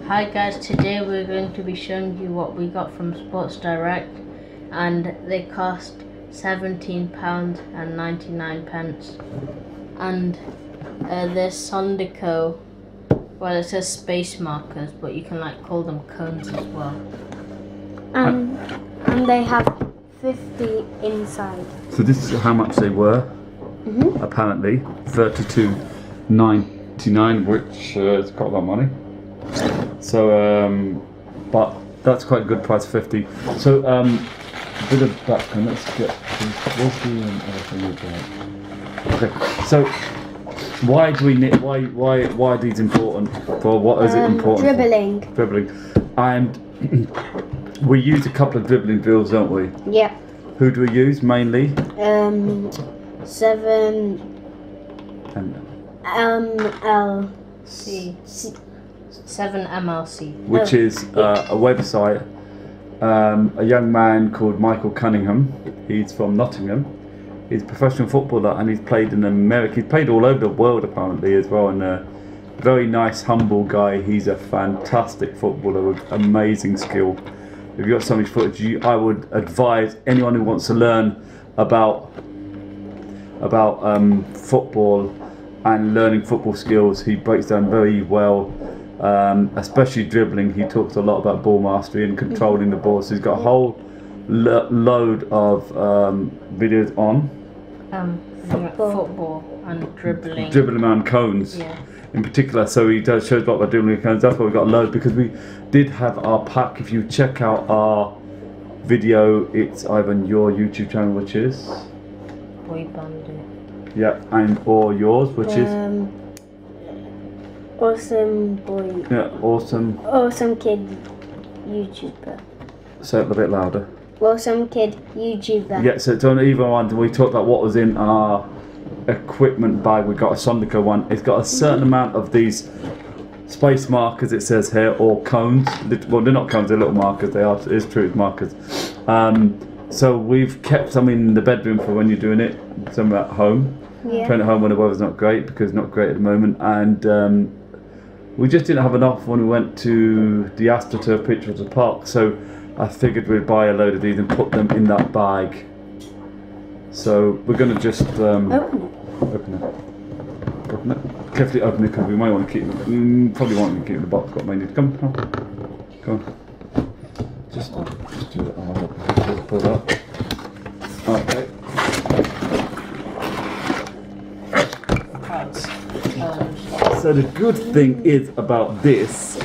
Hi guys, today we're going to be showing you what we got from Sports Direct, and they cost £17.99. And they're Sondico. Well, it says space markers, but you can call them cones as well. And they have 50 inside. So this is how much they were. Apparently $32.99, which is quite a lot of money. So, but that's quite a good price, 50. So, a bit of background. Let's get. What's the other thing we've got? Okay. So, why do we need? Why are these important? For what is it important? Dribbling. For? Dribbling, and we use a couple of dribbling drills, don't we? Yeah. Who do we use mainly? 7 MLC. 7MLC. Which is a website. A young man called Michael Cunningham. He's from Nottingham. He's a professional footballer and he's played in America. He's played all over the world apparently as well, and a very nice, humble guy. He's a fantastic footballer with amazing skill. If you've got so much footage, I would advise anyone who wants to learn about football and learning football skills. He breaks down very well, especially dribbling. He talks a lot about ball mastery and controlling the ball. So he's got a whole load of videos on football and dribbling. Dribbling around cones. Yeah. In particular, so he shows a lot about dribbling cones. That's why we got a load, because we did have our pack. If you check out our video, it's either on your YouTube channel, which is Boy Bandit. yeah, or yours, which is Awesome boy. yeah, awesome. Awesome kid YouTuber. Say it a bit louder. Awesome kid YouTuber. Yeah, so it's on either one. We talked about what was in our equipment bag. We got a Sondico one. It's got a certain amount of these space markers, it says here, or cones. Well, they're not cones, they're little markers. They are, it is true, markers. So we've kept some in the bedroom for when you're doing it, some at home. Yeah. Trying at home when the weather's not great, because it's not great at the moment. And we just didn't have enough when we went to the AstroTurf Pictures Park. So I figured we'd buy a load of these and put them in that bag. So we're going to just open it. Carefully open it, because we might want to keep it. Probably want to keep it in the box. Got mainly. Come on. Just do it. I'll pull it up. Okay. So the good thing is about this,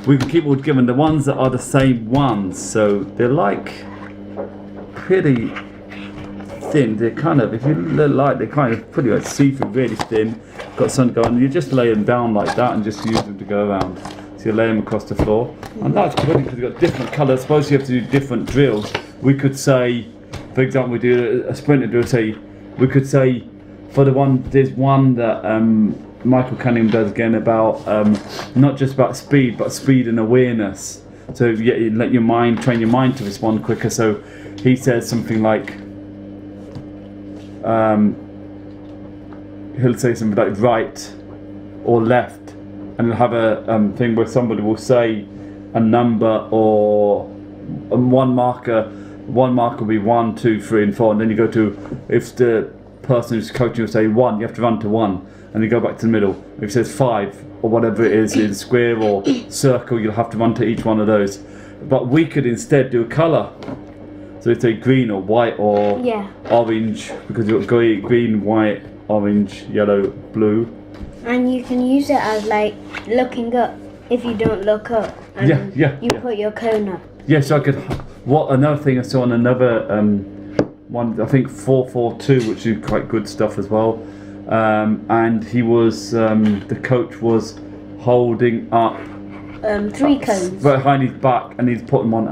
we can keep all given the ones that are the same ones. So they're pretty thin. They're kind of, if you like, they're kind of pretty much see-through, really thin. Got something going. You just lay them down like that and just use them to go around. So you lay them across the floor, and that's good because we've got different colours. Suppose you have to do different drills. We could say, for example, we do a sprinter drill. Say, we could say for the one, there's one that Michael Cunningham does again about not just about speed, but speed and awareness. So you let your mind, train your mind to respond quicker. So he says something like, he'll say something like right or left, and he'll have a thing where somebody will say a number or one marker. One marker will be 1, 2, 3, and 4, and then you go to, if the person who's coaching will say 1, you have to run to 1. And you go back to the middle. If it says 5 or whatever it is, in square or circle, you'll have to run to each one of those. But we could instead do a colour. So it's a green or white or orange, because you've got green, white, orange, yellow, blue. And you can use it as looking up if you don't look up. And you put your cone up. Yes, I could. Another thing I saw on another one, I think 442, which is quite good stuff as well. And he was, the coach was holding up 3 cones behind his back, and he's putting one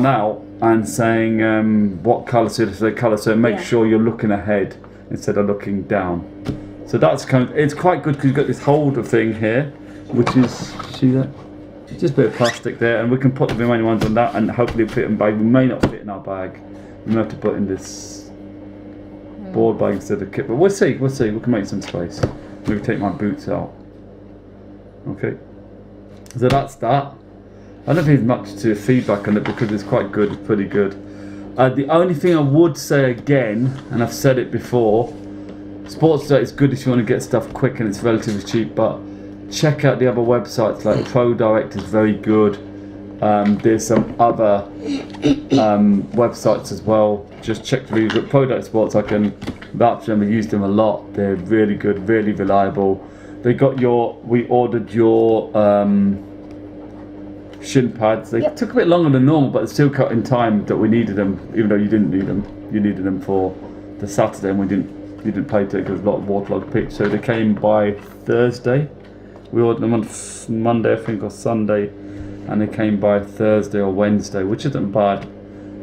out and saying what colour, so the colour, so make sure you're looking ahead instead of looking down. So that's it's quite good, because you've got this holder thing here, which is, see that? Just a bit of plastic there, and we can put the remaining ones on that and hopefully fit in bag. We may not fit in our bag. We may have to put in this board bag instead of kit, but we'll see, we can make some space. Maybe take my boots out. Okay. So that's that. I don't think there's much to feedback on it because it's quite good, it's pretty good. The only thing I would say again, and I've said it before, Sports Direct is good if you want to get stuff quick and it's relatively cheap, but check out the other websites, like Pro Direct is very good. There's some other websites as well. Just check the reviews. But Pro Direct Sports, I can vouch for them. I use them a lot. They're really good, really reliable. They got we ordered your shin pads. They took a bit longer than normal, but it's still cut in time that we needed them, even though you didn't need them. You needed them for the Saturday, and you didn't pay to it because there's a lot of waterlogged pitch. So they came by Thursday. We ordered them on Monday, I think, or Sunday, and they came by Thursday or Wednesday, which isn't bad.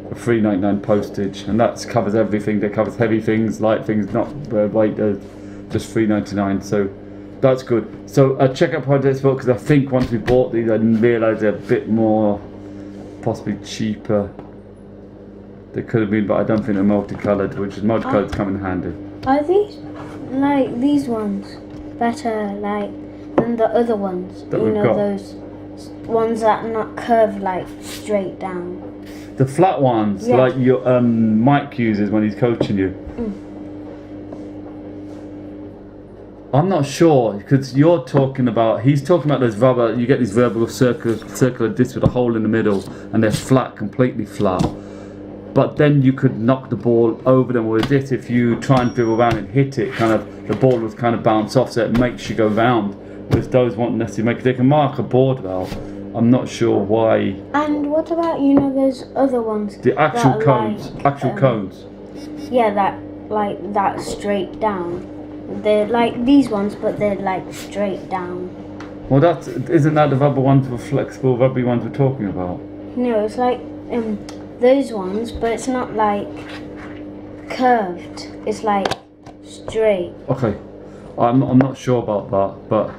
For $3.99 postage, and that covers everything. That covers heavy things, light things, not weight. Just $3.99. So that's good. So check out Project Sport, because I think once we bought these, I didn't realise they're a bit more, possibly cheaper. They could have been, but I don't think they're multicoloured, which is multicoloured come in handy. Are these ones better than the other ones? That we've got? Those ones that are not curved straight down. The flat ones, like your Mike uses when he's coaching you. I'm not sure, because he's talking about those rubber. You get these rubber circular discs with a hole in the middle, and they're flat, completely flat. But then you could knock the ball over them. Whereas this, if you try and dribble around and hit it, the ball will kind of bounce off, so it makes you go round. Whereas those won't necessarily they can mark a board well. I'm not sure why. And what about those other ones? The actual cones, cones. Yeah, that straight down. They're like these ones, but they're straight down. Well, isn't that the rubber ones, the flexible rubbery ones we're talking about? No, it's like those ones, but it's not curved. It's straight. Okay, I'm not sure about that,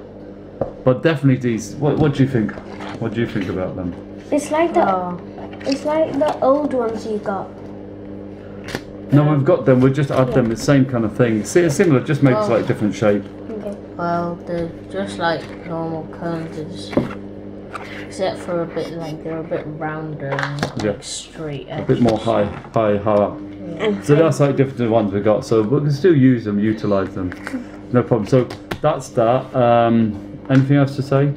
but definitely these. What do you think? What do you think about them? It's like the old ones you got. No, we've got them. We'll just add them. The same kind of thing. See, it's similar, just maybe slightly different shape. Okay. Well, they're just like normal cones, except for they're a bit rounder and straight edges. A bit more high up. Yeah. So that's different to the ones we got. So we can still use them, utilise them. No problem. So that's that. Anything else to say?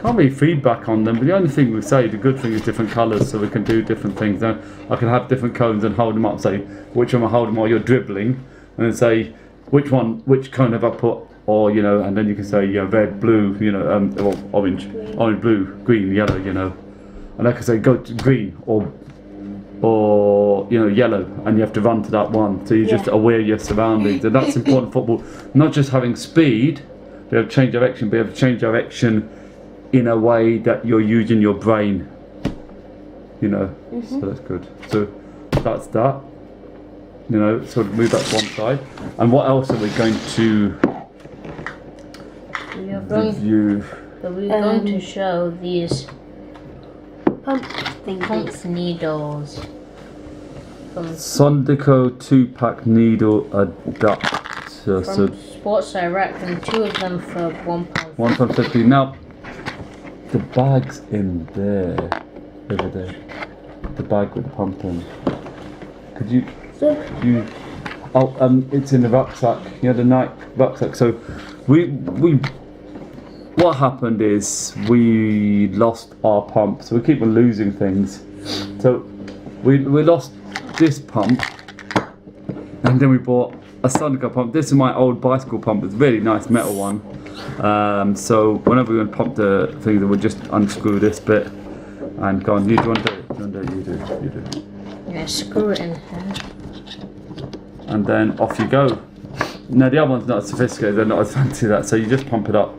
Can't really feedback on them, but the only thing we say, the good thing is different colours, so we can do different things. Now, I can have different cones and hold them up, say which one I hold them while you're dribbling, and then say which cone have I put, or and then you can say red, blue, or orange, blue, green, yellow, and I can say go to green or yellow, and you have to run to that one, so you're just aware of your surroundings, and that's important in football. Not just having speed, be able to change direction, be able to change direction in a way that you're using your brain, so that's good. So that's that, so move that to one side. And what else are we going to review? We're going to show these pump needles from Sondico 2-pack needle adapter. So Sports Direct, and 2 of them for £1.50. £1.50. Now, the bag's in there, over there. The bag with the pump in. Could you? It's in the rucksack. The night rucksack. So, what happened is we lost our pump. So we keep on losing things. So we lost this pump, and then we bought a Sondico pump. This is my old bicycle pump. It's a really nice metal one. So whenever we want to pump the thing, we'll just unscrew this bit and go on. You do it. You do. Yeah, screw it in here. And then off you go. Now the other one's not as sophisticated. They're not as fancy as that. So you just pump it up.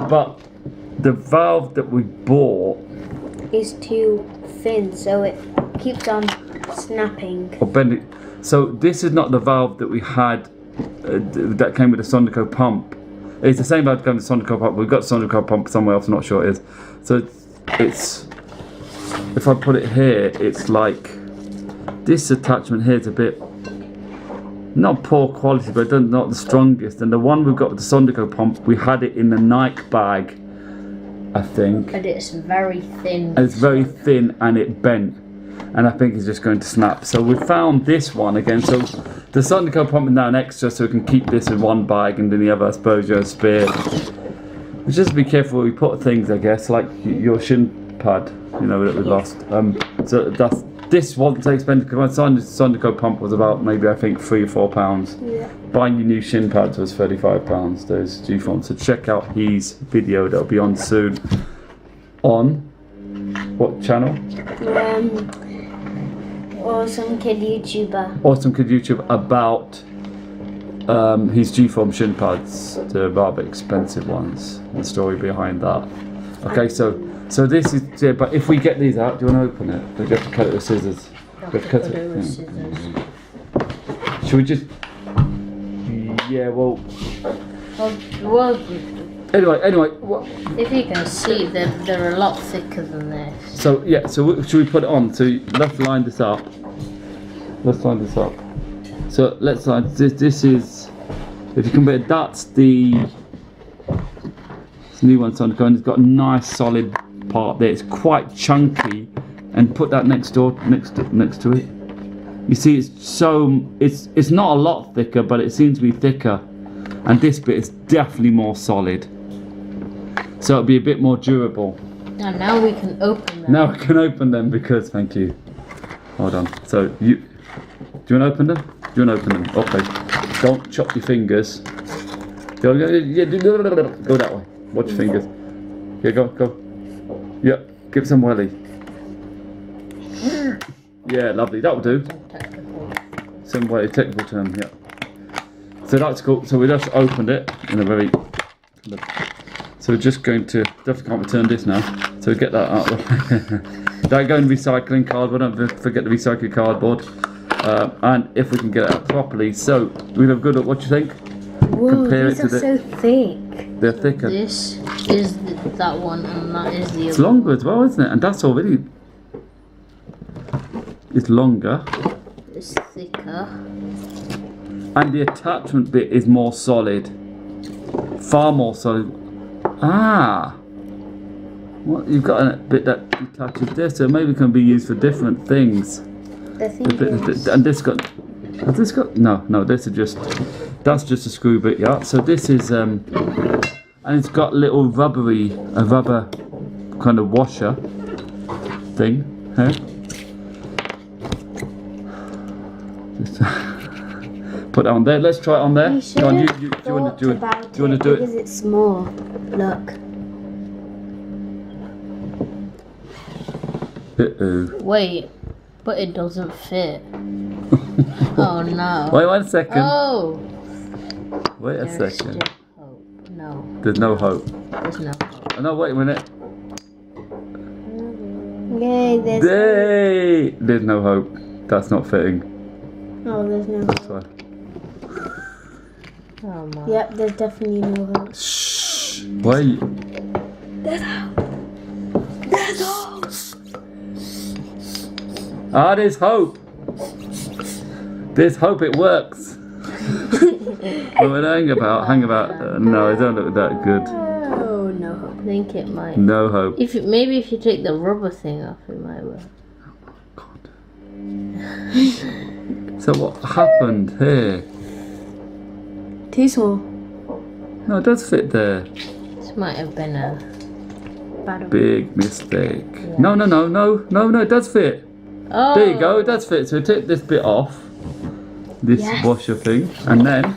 But the valve that we bought is too thin, so it keeps on snapping. Or bending. So this is not the valve that we had that came with the Sondico pump. It's the same valve that came with the Sondico pump. We've got the Sondico pump somewhere else, I'm not sure it is. So it's if I put it here, it's like this attachment here is a bit not poor quality, but not the strongest. And the one we've got with the Sondico pump, we had it in the Nike bag, I think. And it's very thin. And it's very thin and it bent. And I think it's just going to snap. So we found this one again. So the Sondico pump is now an extra, so we can keep this in one bag, and then the other, I suppose, your spare. Just be careful where we put things, I guess, like your shin pad, you know, that we lost. So this wasn't so expensive, because my Sondico pump was about maybe, I think, £3 or £4. Yeah. Buying your new shin pads was £35, those G-forms. So check out his video, that'll be on soon. On what channel? Awesome Kid YouTuber. Awesome Kid YouTube, about his G-form shin pads, the rather expensive ones, the story behind that. Okay, so this is, yeah, but if we get these out, do you want to open it? We have to cut it with scissors. We have to cut it. With scissors. Should we just? Yeah, well. Well, Anyway. What? if you can see, they're a lot thicker than this. So yeah, so should we put it on? So let's line this up. So let's line this is, if you compare, that's the new one, Sondico, and it's got a nice solid part there. It's quite chunky, and put that next to it. You see, it's not a lot thicker, but it seems to be thicker, and this bit is definitely more solid. So it'll be a bit more durable. And now we can open them. Now I can open them because, thank you. Hold on. So do you want to open them? Do you want to open them? Okay. Don't chop your fingers. Go that way. Watch your fingers. Yeah, go. Yeah, give it some welly. Yeah, lovely. That'll do. Some welly, technical term. Yeah. So that's cool. So we just opened it in a very. So we're just going to, definitely can't return this now, so we get that out of the way. Don't go in recycling cardboard, don't forget the recycled cardboard. And if we can get it out properly. So, we have a good look, what do you think? Whoa, Compare these it to are so thick. They're thicker. This is that one, and that is the It's other longer as well, isn't it? And that's already, it's longer. It's thicker. And the attachment bit is more solid. Far more solid. Ah! What, you've got a bit that attaches this, so maybe it can be used for different things. The thing is, And this got, has this got, no, this is just, that's just a screw bit, yeah. So this is, and it's got little a rubber kind of washer thing here. Just put that on there. Let's try it on there. we should Go on, have do you thought want to do it? about Do you want to do because it? it's small. Look. Wait, but it doesn't fit. Oh no. Wait 1 second. Oh. Wait a There's second. still hope. No, There's no hope. there's no hope. Oh, no, wait a minute. Yay, There's no hope. That's not fitting. there's no That's hope. why. Oh my. Yep, there's definitely no hope. Shh. Wait. There's hope. There's hope. Ah, there's hope. There's hope it works. Well, hang about. No, it don't look that good. Oh no, I think it might. No hope. Maybe if you take the rubber thing off, it might work. God. So what happened here? Too small. No, it does fit there. This might have been a bad. Big mistake. Yeah. No, it does fit. Oh. There you go, it does fit. So take this bit off. This Yes. washer thing. And then